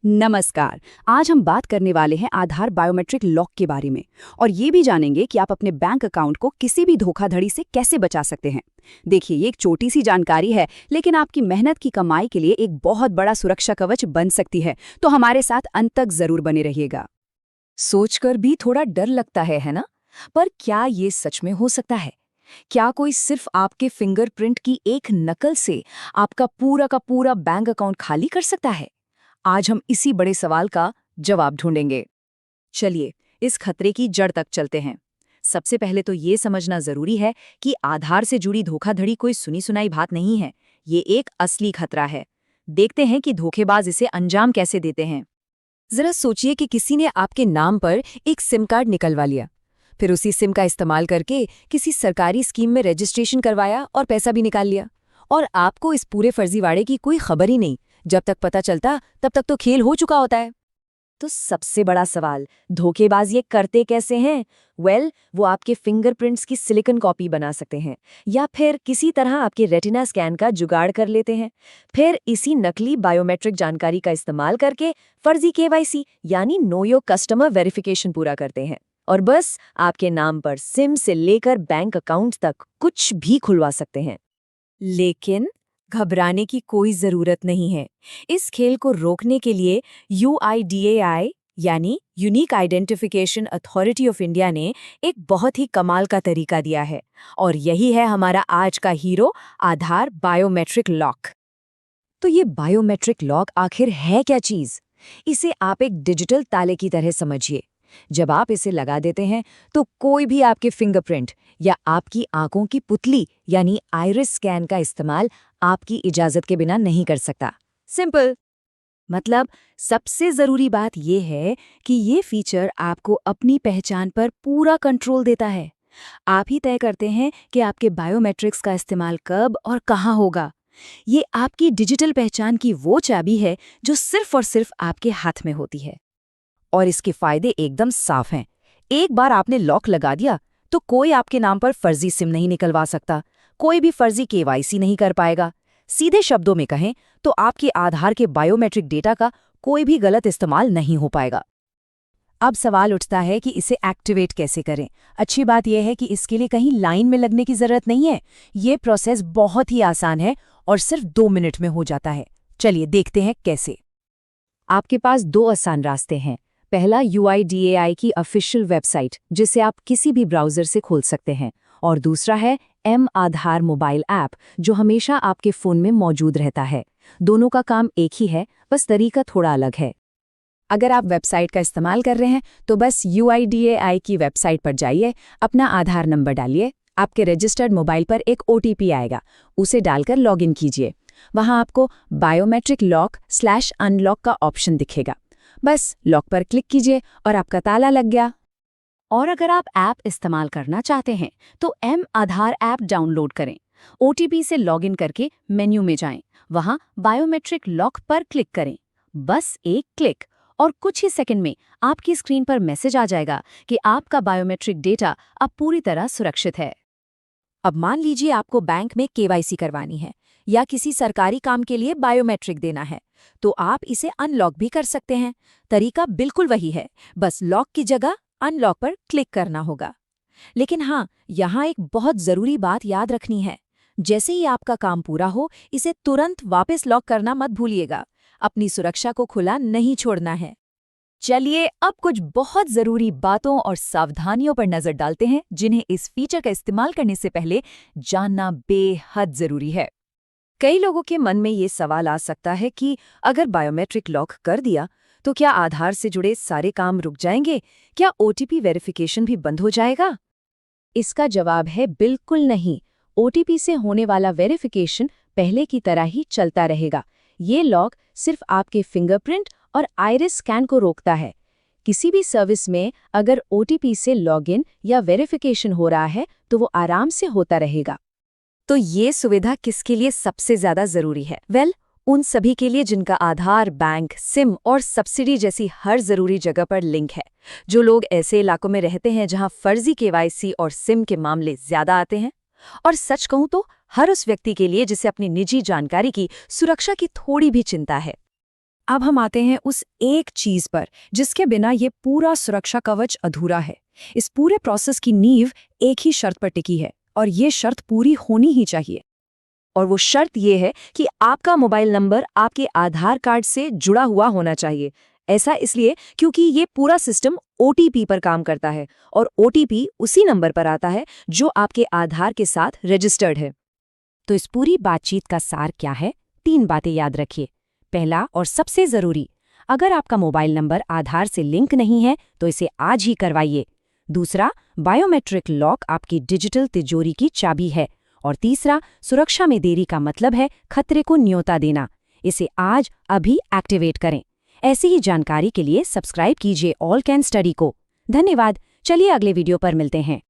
नमस्कार। आज हम बात करने वाले हैं आधार बायोमेट्रिक लॉक के बारे में और ये भी जानेंगे कि आप अपने बैंक अकाउंट को किसी भी धोखाधड़ी से कैसे बचा सकते हैं। देखिए, ये एक छोटी सी जानकारी है, लेकिन आपकी मेहनत की कमाई के लिए एक बहुत बड़ा सुरक्षा कवच बन सकती है। तो हमारे साथ अंत तक जरूर बने रहिएगा। सोचकर भी थोड़ा डर लगता है ना? पर क्या ये सच में हो सकता है? क्या कोई सिर्फ आपके फिंगरप्रिंट की एक नकल से आपका पूरा का पूरा बैंक अकाउंट खाली कर सकता है? आज हम इसी बड़े सवाल का जवाब ढूंढेंगे। चलिए, इस खतरे की जड़ तक चलते हैं। सबसे पहले तो ये समझना जरूरी है कि आधार से जुड़ी धोखाधड़ी कोई सुनी सुनाई बात नहीं है। ये एक असली खतरा है। देखते हैं कि धोखेबाज इसे अंजाम कैसे देते हैं। जरा सोचिए कि किसी ने आपके नाम पर एक सिम कार्ड निकलवा लिया, फिर उसी सिम का इस्तेमाल करके किसी सरकारी स्कीम में रजिस्ट्रेशन करवाया और पैसा भी निकाल लिया। और आपको इस पूरे फर्जीवाड़े की कोई खबर ही नहीं। जब तक पता चलता तब तक तो खेल हो चुका होता है। तो सबसे बड़ा सवाल, धोखेबाज ये करते कैसे हैं? वो आपके फिंगरप्रिंट्स की सिलिकॉन कॉपी बना सकते हैं या फिर किसी तरह आपके रेटिना स्कैन का जुगाड़ कर लेते हैं। फिर इसी नकली बायोमेट्रिक जानकारी का इस्तेमाल करके फर्जी केवाईसी यानी नो योर कस्टमर वेरिफिकेशन पूरा करते हैं और बस आपके नाम पर सिम से लेकर बैंक अकाउंट तक कुछ भी खुलवा सकते हैं। लेकिन घबराने की कोई जरूरत नहीं है। इस खेल को रोकने के लिए UIDAI यानी unique identification authority of India ने एक बहुत ही कमाल का तरीका दिया है, और यही है हमारा आज का हीरो, आधार बायोमेट्रिक लॉक। तो ये बायोमेट्रिक लॉक आखिर है क्या चीज? इसे आप एक डिजिटल ताले की तरह समझिए। जब आप इसे लगा देते हैं तो कोई भी आपके फिंगरप्रिंट या आपकी आंखों की पुतली यानी आइरिस स्कैन का इस्तेमाल आपकी इजाजत के बिना नहीं कर सकता। सिंपल। मतलब सबसे जरूरी बात यह है कि ये फीचर आपको अपनी पहचान पर पूरा कंट्रोल देता है। आप ही तय करते हैं कि आपके बायोमेट्रिक्स का इस्तेमाल कब और कहाँ होगा। ये आपकी डिजिटल पहचान की वो चाबी है जो सिर्फ और सिर्फ आपके हाथ में होती है। और इसके फायदे एकदम साफ हैं। एक बार आपने लॉक लगा दिया तो कोई आपके नाम पर फर्जी सिम नहीं निकलवा सकता, कोई भी फर्जी केवाईसी नहीं कर पाएगा। सीधे शब्दों में कहें तो आपके आधार के बायोमेट्रिक डेटा का कोई भी गलत इस्तेमाल नहीं हो पाएगा। अब सवाल उठता है कि इसे एक्टिवेट कैसे करें। अच्छी बात यह है कि इसके लिए कहीं लाइन में लगने की जरूरत नहीं है। ये प्रोसेस बहुत ही आसान है और सिर्फ 2 मिनट में हो जाता है। चलिए देखते हैं कैसे। आपके पास 2 आसान रास्ते हैं। पहला, UIDAI की ऑफिशियल वेबसाइट, जिसे आप किसी भी ब्राउज़र से खोल सकते हैं, और दूसरा है M-आधार मोबाइल ऐप, जो हमेशा आपके फ़ोन में मौजूद रहता है। दोनों का काम एक ही है, बस तरीका थोड़ा अलग है। अगर आप वेबसाइट का इस्तेमाल कर रहे हैं तो बस UIDAI की वेबसाइट पर जाइए, अपना आधार नंबर डालिए, आपके रजिस्टर्ड मोबाइल पर एक OTP आएगा, उसे डालकर लॉगिन कीजिए। वहाँ आपको बायोमेट्रिक लॉक/अनलॉक का ऑप्शन दिखेगा। बस लॉक पर क्लिक कीजिए और आपका ताला लग गया। और अगर आप ऐप इस्तेमाल करना चाहते हैं तो M-आधार ऐप डाउनलोड करें। OTP से लॉगिन करके मेन्यू में जाएं। वहां बायोमेट्रिक लॉक पर क्लिक करें। बस एक क्लिक और कुछ ही सेकंड में आपकी स्क्रीन पर मैसेज आ जाएगा कि आपका बायोमेट्रिक डेटा अब पूरी तरह सुरक्षित है। अब मान लीजिए आपको बैंक में KYC करवानी है या किसी सरकारी काम के लिए बायोमेट्रिक देना है, तो आप इसे अनलॉक भी कर सकते हैं। तरीका बिल्कुल वही है, बस लॉक की जगह अनलॉक पर क्लिक करना होगा। लेकिन हाँ, यहाँ एक बहुत ज़रूरी बात याद रखनी है। जैसे ही आपका काम पूरा हो, इसे तुरंत वापस लॉक करना मत भूलिएगा। अपनी सुरक्षा को खुला नहीं छोड़ना है। चलिए अब कुछ बहुत ज़रूरी बातों और सावधानियों पर नज़र डालते हैं, जिन्हें इस फीचर का इस्तेमाल करने से पहले जानना बेहद ज़रूरी है। कई लोगों के मन में ये सवाल आ सकता है कि अगर बायोमेट्रिक लॉक कर दिया तो क्या आधार से जुड़े सारे काम रुक जाएंगे? क्या OTP वेरिफिकेशन भी बंद हो जाएगा? इसका जवाब है बिल्कुल नहीं। OTP से होने वाला वेरिफिकेशन पहले की तरह ही चलता रहेगा। ये लॉक सिर्फ आपके फिंगरप्रिंट और आइरिस स्कैन को रोकता है। किसी भी सर्विस में अगर OTP से लॉगिन या वेरिफिकेशन हो रहा है तो वो आराम से होता रहेगा। तो ये सुविधा किसके लिए सबसे ज्यादा जरूरी है? उन सभी के लिए जिनका आधार, बैंक, सिम और सब्सिडी जैसी हर जरूरी जगह पर लिंक है। जो लोग ऐसे इलाकों में रहते हैं जहां फर्जी KYC और सिम के मामले ज्यादा आते हैं। और सच कहूं तो हर उस व्यक्ति के लिए जिसे अपनी निजी जानकारी की सुरक्षा की थोड़ी भी चिंता है। अब हम आते हैं उस एक चीज पर जिसके बिना ये पूरा सुरक्षा कवच अधूरा है। इस पूरे प्रोसेस की नींव एक ही शर्त पर टिकी है और ये शर्त पूरी होनी ही चाहिए। और वो शर्त ये है कि आपका मोबाइल नंबर आपके आधार कार्ड से जुड़ा हुआ होना चाहिए। ऐसा इसलिए क्योंकि ये पूरा सिस्टम OTP पर काम करता है और OTP उसी नंबर पर आता है जो आपके आधार के साथ रजिस्टर्ड है। तो इस पूरी बातचीत का सार क्या है? 3 बातें याद रखिए। पहला और सबसे जरूरी, अगर आपका मोबाइल नंबर आधार से लिंक नहीं है तो इसे आज ही करवाइए। दूसरा, बायोमेट्रिक लॉक आपकी डिजिटल तिजोरी की चाबी है। और तीसरा, सुरक्षा में देरी का मतलब है खतरे को न्योता देना। इसे आज अभी एक्टिवेट करें। ऐसी ही जानकारी के लिए सब्सक्राइब कीजिए ऑल कैन स्टडी को। धन्यवाद। चलिए अगले वीडियो पर मिलते हैं।